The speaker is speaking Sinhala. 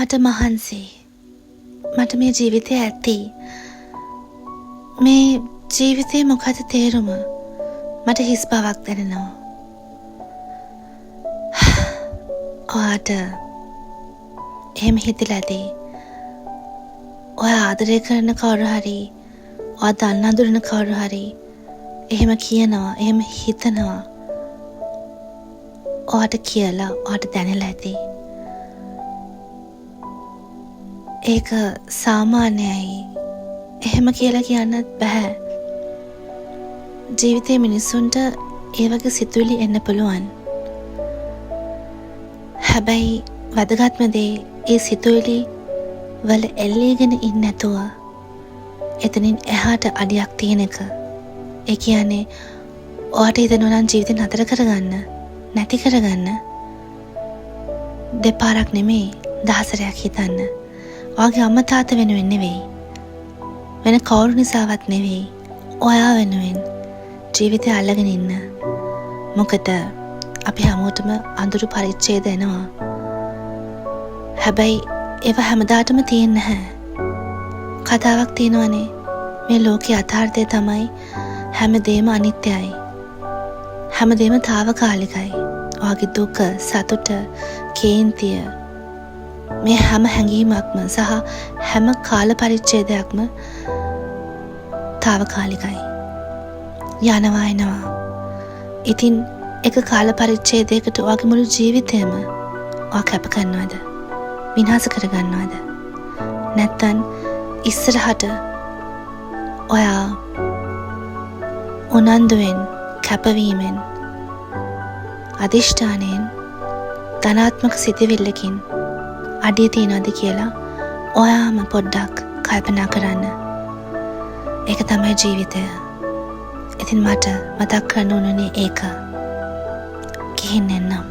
මට මහන්සි. මට මේ ජීවිතය ඇති. මේ ජීවිතේ මොකද තේරුම? මට හිස් බවක් දැනෙනවා. ඔයාට එහෙම හිතලා ඇති. ඔයා ආදරය කරන කවුරු හරි, ඔයා දන්න අඳුරන කවුරු හරි එහෙම කියනවා, එහෙම හිතනවා. ඔයාට කියලා, ඔයාට දැනෙලා ඇති. ඒක සාමාන්‍යයි. එහෙම කියලා කියන්නත් බෑ. ජීවිතේ මිනිස්සුන්ට ඒ වගේ සිතුවිලි එන්න පුළුවන්. හැබැයි වැදගත්ම දේ ඒ සිතුවිලි වල එල්ලීගෙන ඉන්නේ නැතුව එතනින් එහාට අඩියක් තියෙන එක. ඒ කියන්නේ ඔයාට හිතෙනවා නම් ජීවිතේ නතර කරගන්න, නැති කරගන්න දෙපාරක් නෙමෙයි 10 සැරයක් හිතන්න. ඔයාගේ අම්මා තාත්තා වෙනුවෙන් නෙවෙයි, වෙන කවුරු නිසාවත් නෙවෙයි, ඔයා වෙනුවෙන් ජීවිතය අල්ලගෙන ඉන්න. මොකද අපි හැමෝටම අඳුරු පරිච්ඡේද එනවා. හැබැයි ඒව හැමදාටම තියෙන්නේ නැහැ. කතාවක් තියෙනවනේ, මේ ලෝකයේ යථාර්ථය තමයි හැමදේම අනිත්‍යයි. හැමදේම తాවකාලිකයි. ඔයාගේ දුක, සතුට, කේන්තිය, මේ හැම හැඟීමක්ම සහ හැම කාල පරිච්ඡේදයක්ම తాවකාලිකයි. යනවා එනවා. ඉතින් එක කාල පරිච්ඡේදයකට ඔයාගේ මුළු ජීවිතයම ඔයා කැප කරනවද? විනාශ කරගන්නවද? නැත්තම් ඉස්සරහට ඔයා උනන්දුවෙන්, කැපවීමෙන්, අදිෂ්ඨානයෙන්, ධනාත්මක සිතවිල්ලකින් අඩිය තියනවද කියලා ඔයාම පොඩ්ඩක් කල්පනා කරන්න. ඒක තමයි ජීවිතය. ඉතින් මට මතක් කරන්න ඕනේ ඒක. ගිහින් එන්නම්.